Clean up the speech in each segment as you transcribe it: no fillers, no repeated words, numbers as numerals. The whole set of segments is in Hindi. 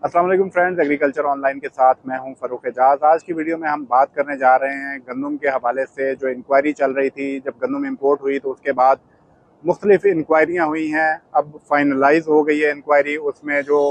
अस्सलाम वालेकुम फ्रेंड्स, एग्रीकल्चर ऑनलाइन के साथ मैं हूं फ़रूक एजाज। आज की वीडियो में हम बात करने जा रहे हैं गंदम के हवाले से। जो इंक्वायरी चल रही थी, जब गंदम इंपोर्ट हुई तो उसके बाद मुख्तलिफ इंक्वायरियाँ हुई हैं। अब फाइनलाइज हो गई है इंक्वायरी। उसमें जो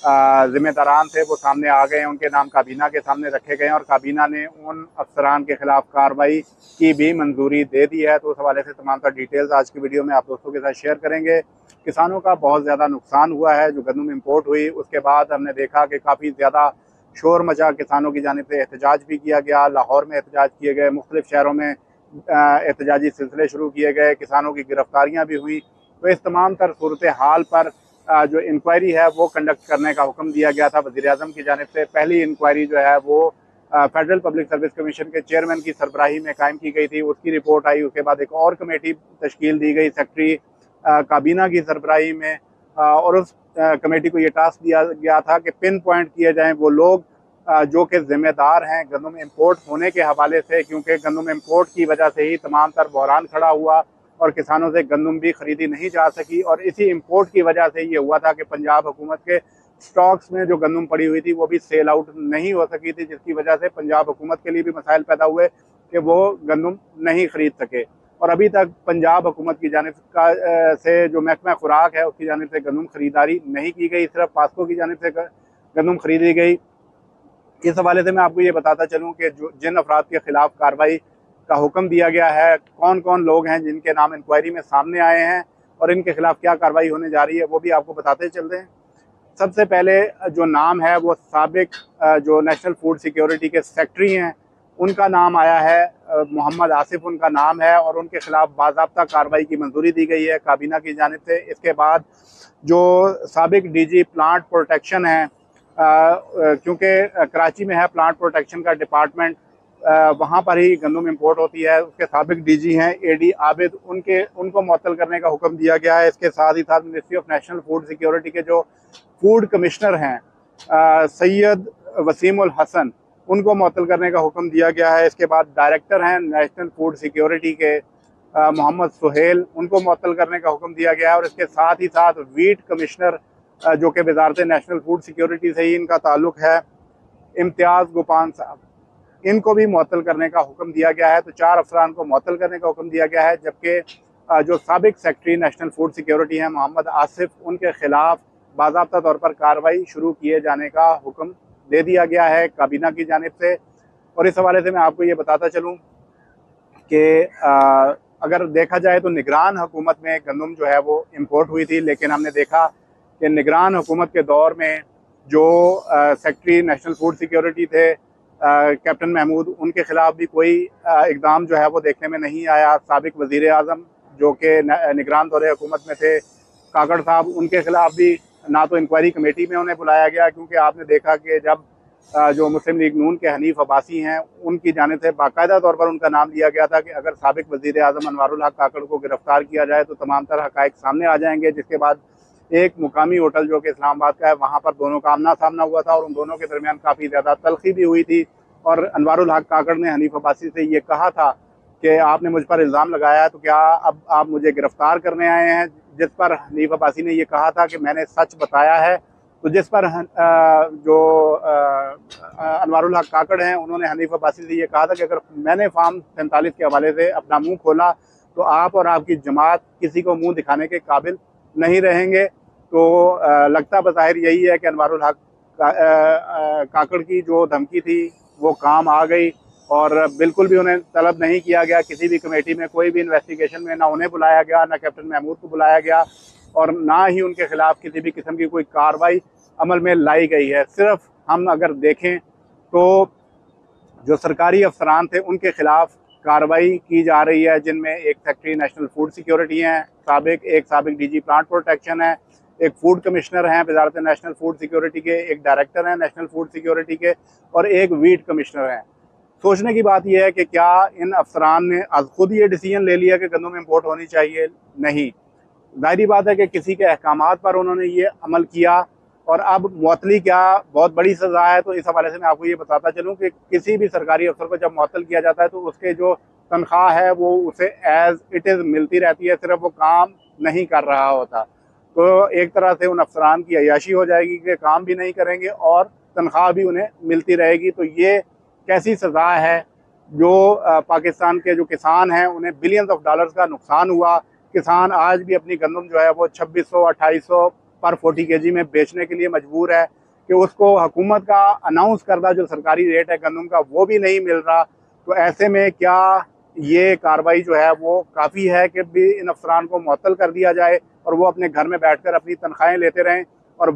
ज़िम्मेदारान थे वो सामने आ गए हैं, उनके नाम काबीना के सामने रखे गए हैं और काबीना ने उन अफसरान के खिलाफ कार्रवाई की भी मंजूरी दे दी है। तो उस हवाले से तमाम तर डिटेल्स आज की वीडियो में आप दोस्तों के साथ शेयर करेंगे। किसानों का बहुत ज़्यादा नुकसान हुआ है। जो गंदम इम्पोर्ट हुई उसके बाद हमने देखा कि काफ़ी ज़्यादा शोर मचा, किसानों की जानिब से एहतजाज भी किया गया। लाहौर में एहतजाज किए गए, मुख्तलिफ शहरों में एहतजाजी सिलसिले शुरू किए गए, किसानों की गिरफ्तारियाँ भी हुई। तो इस तमाम तर सूरत हाल पर जो इंक्वायरी है वो कंडक्ट करने का हुक्म दिया गया था वज़ीर आज़म की जानिब से। पहली इंक्वायरी जो है वो फेडरल पब्लिक सर्विस कमीशन के चेयरमैन की सरबराही में कायम की गई थी। उसकी रिपोर्ट आई, उसके बाद एक और कमेटी तश्कील दी गई सेक्रेटरी काबीना की सरबराही में, और उस कमेटी को ये टास्क दिया गया था कि पिन पॉइंट किए जाएं वो लोग जो कि जिम्मेदार हैं गंदम इम्पोर्ट होने के हवाले से, क्योंकि गंदम इम्पोर्ट की वजह से ही तमाम तर बहरान खड़ा हुआ और किसानों से गंदम भी खरीदी नहीं जा सकी। और इसी इम्पोर्ट की वजह से ये हुआ था कि पंजाब हुकूमत के स्टॉक्स में जो गंदम पड़ी हुई थी वो भी सेल आउट नहीं हो सकी थी, जिसकी वजह से पंजाब हुकूमत के लिए भी मसाइल पैदा हुए कि वो गंदम नहीं खरीद सके। और अभी तक पंजाब हुकूमत की जानिब से जो महकमा खुराक है उसकी जानिब से गंदम खरीदारी नहीं की गई, सिर्फ पास्को की जानिब से गंदम खरीदी गई। इस हवाले से मैं आपको ये बताता चलूँ कि जो जिन अफराद के खिलाफ कार्रवाई का हुक्म दिया गया है, कौन कौन लोग हैं जिनके नाम इंक्वायरी में सामने आए हैं और इनके खिलाफ क्या कार्रवाई होने जा रही है, वो भी आपको बताते चलते हैं। सबसे पहले जो नाम है वो साबिक जो नेशनल फूड सिक्योरिटी के सेक्रेटरी हैं उनका नाम आया है, मोहम्मद आसिफ उनका नाम है, और उनके खिलाफ बाज़ाब्ता कार्रवाई की मंजूरी दी गई है काबीना की जानिब से। इसके बाद जो साबिक डीजी प्लांट प्रोटेक्शन है, क्योंकि कराची में है प्लांट प्रोटेक्शन का डिपार्टमेंट, वहाँ पर ही गंदम इम्पोर्ट होती है, उसके साबिक डीजी हैं एडी आबिद, उनको मुअत्तल करने का हुक्म दिया गया है। इसके साथ ही साथ ministry of national food security के जो फूड कमिश्नर हैं सैयद वसीम उल हसन, उनको मुअत्तल करने का हुक्म दिया गया है। इसके बाद डायरेक्टर हैं नेशनल फूड सिक्योरिटी के मोहम्मद सुहेल, उनको मुअत्तल करने का हुक्म दिया गया है। और इसके साथ ही साथ वीट कमिश्नर जो कि वजारत नेशनल फूड सिक्योरिटी से ही इनका ताल्लुक है, इम्तियाज़ गुपान साहब, इनको भी मुअत्तल करने का हुक्म दिया गया है। तो 4 अफसरान को मुअत्तल करने का हुक्म दिया गया है, जबकि जो साबिक सेक्रेटरी नेशनल फूड सिक्योरिटी हैं मोहम्मद आसिफ, उनके खिलाफ बाज़ाब्ता तौर पर कार्रवाई शुरू किए जाने का हुक्म दे दिया गया है काबीना की जानिब से। और इस हवाले से मैं आपको ये बताता चलूँ कि अगर देखा जाए तो निगरान हुकूमत में गंदम जो है वो इम्पोर्ट हुई थी, लेकिन हमने देखा कि निगरान हुकूमत के दौर में जो सेक्रेटरी नेशनल फूड सिक्योरिटी थे कैप्टन महमूद, उनके खिलाफ भी कोई इकदाम जो है वो देखने में नहीं आया। साबिक वज़ीर आज़म जो कि निगरान दौरे हुकूमत में थे काकड़ साहब, उनके खिलाफ भी ना तो इंक्वायरी कमेटी में उन्हें बुलाया गया, क्योंकि आपने देखा कि जब जो मुस्लिम लीग नून के हनीफ अब्बासी हैं उनकी जानिब से बाकायदा तौर पर उनका नाम लिया गया था कि अगर साबिक वज़ीर आज़म अनवारुल हक काकड़ को गिरफ्तार किया जाए तो तमाम तरह हक़ाइक़ सामने आ जाएंगे। जिसके बाद एक मुकामी होटल जो कि इस्लामाबाद का है, वहाँ पर दोनों का आमना सामना हुआ था और उन दोनों के दरमियान काफ़ी ज़्यादा तलखी भी हुई थी। और अनवारुल हक काकड़ ने हनीफ अब्बासी से ये कहा था कि आपने मुझ पर इल्ज़ाम लगाया है तो क्या अब आप मुझे गिरफ्तार करने आए हैं, जिस पर हनीफ अब्बासी ने ये कहा था कि मैंने सच बताया है। तो जिस पर जो अनवारुल हक काकड़ हैं उन्होंने हनीफ अब्बासी से ये कहा था कि अगर मैंने फार्म 47 के हवाले से अपना मुंह खोला तो आप और आपकी जमात किसी को मुंह दिखाने के काबिल नहीं रहेंगे। तो लगता बज़ाहिर यही है कि अनवारुल हक काकड़ की जो धमकी थी वो काम आ गई और बिल्कुल भी उन्हें तलब नहीं किया गया किसी भी कमेटी में, कोई भी इन्वेस्टिगेशन में ना उन्हें बुलाया गया, ना कैप्टन महमूद को बुलाया गया, और ना ही उनके खिलाफ किसी भी किस्म की कोई कार्रवाई अमल में लाई गई है। सिर्फ हम अगर देखें तो जो सरकारी अफसरान थे उनके खिलाफ कार्रवाई की जा रही है, जिनमें एक सेक्रेटरी नेशनल फूड सिक्योरिटी हैं एक साबिक डीजी प्लांट प्रोटेक्शन है, एक फूड कमिश्नर हैं वजारत नेशनल फूड सिक्योरिटी के, एक डायरेक्टर हैं नेशनल फूड सिक्योरिटी के, और एक वीट कमिश्नर हैं। सोचने की बात यह है कि क्या इन अफसरान ने आज खुद ये डिसीजन ले लिया कि गंदम इम्पोर्ट होनी चाहिए? नहीं, जाहिर बात है कि किसी के अहकामात पर उन्होंने ये अमल किया और अब मुअत्तली क्या बहुत बड़ी सज़ा है। तो इस हवाले से मैं आपको ये बताता चलूँ कि किसी भी सरकारी अफसर को जब मुअत्तल किया जाता है तो उसके जो तनख्वाह है वो उसे एज इट इज़ मिलती रहती है, सिर्फ वो काम नहीं कर रहा होता। तो एक तरह से उन अफसरान की अय्याशी हो जाएगी कि काम भी नहीं करेंगे और तनख्वाह भी उन्हें मिलती रहेगी। तो ये कैसी सज़ा है जो पाकिस्तान के जो किसान हैं उन्हें बिलियंस ऑफ डॉलर्स का नुकसान हुआ। किसान आज भी अपनी गंदम जो है वो 2600-2800 पर 40 kg में बेचने के लिए मजबूर है कि उसको हुकूमत का अनाउंस करदा जो सरकारी रेट है गंदम का वो भी नहीं मिल रहा। तो ऐसे में क्या ये कार्रवाई जो है वो काफ़ी है कि भी इन अफसरान को मुअत्तल कर दिया जाए और वो अपने घर में बैठकर अपनी तनख्वाहें लेते रहें और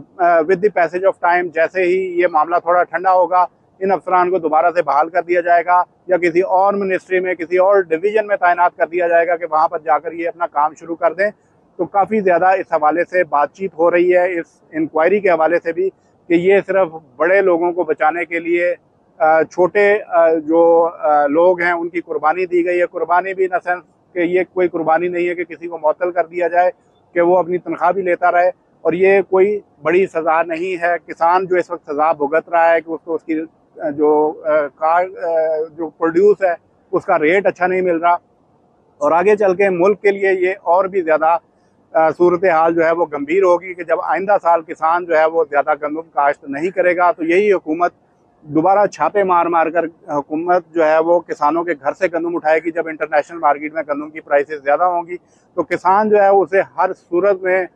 with the passage of time जैसे ही ये मामला थोड़ा ठंडा होगा इन अफसरान को दोबारा से बहाल कर दिया जाएगा या किसी और मिनिस्ट्री में किसी और डिवीज़न में तैनात कर दिया जाएगा कि वहाँ पर जाकर ये अपना काम शुरू कर दें। तो काफ़ी ज़्यादा इस हवाले से बातचीत हो रही है, इस इंक्वायरी के हवाले से भी, कि ये सिर्फ बड़े लोगों को बचाने के लिए छोटे जो लोग हैं उनकी कुर्बानी दी गई है। कुर्बानी भी इन द सेंस कि ये कोई कुर्बानी नहीं है कि किसी को मुअत्तल कर दिया जाए कि वो अपनी तनख्वाह भी लेता रहे, और ये कोई बड़ी सज़ा नहीं है। किसान जो इस वक्त सज़ा भुगत रहा है कि उसको उसकी जो प्रोड्यूस है उसका रेट अच्छा नहीं मिल रहा, और आगे चल के मुल्क के लिए ये और भी ज़्यादा सूरत हाल जो है वो गंभीर होगी कि जब आइंदा साल किसान जो है वो ज़्यादा गंदम काश्त नहीं करेगा तो यही हुकूमत दोबारा छापे मार मार कर हुकूमत जो है वो किसानों के घर से गंदम उठाएगी। जब इंटरनेशनल मार्केट में गंदम की प्राइसेस ज़्यादा होंगी तो किसान जो है उसे हर सूरत में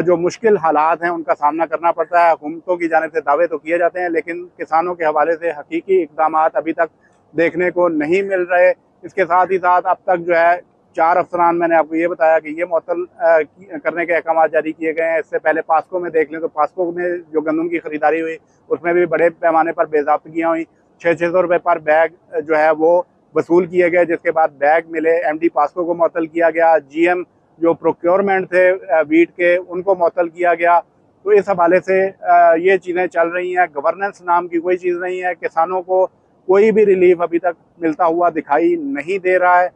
जो मुश्किल हालात हैं उनका सामना करना पड़ता है। हुकूमतों की जानिब से दावे तो किए जाते हैं लेकिन किसानों के हवाले से हकीकी इक़दाम अभी तक देखने को नहीं मिल रहे। इसके साथ ही साथ अब तक जो है 4 अफसरान, मैंने आपको ये बताया कि ये मुअत्तल करने के अहकाम जारी किए गए हैं। इससे पहले पास्को में देख लें तो पास्को में जो गंदम की खरीदारी हुई उसमें भी बड़े पैमाने पर बेज़ाब्तगियाँ हुई। 600 रुपये पर बैग जो है वो वसूल किए गए, जिसके बाद बैग मिले, MD पास्को को मुअत्तल किया गया, GM जो प्रोक्योरमेंट थे वीट के उनको मुअत्तल किया गया। तो इस हवाले से ये चीज़ें चल रही हैं। गवर्नेंस नाम की कोई चीज़ नहीं है। किसानों को कोई भी रिलीफ अभी तक मिलता हुआ दिखाई नहीं दे रहा है।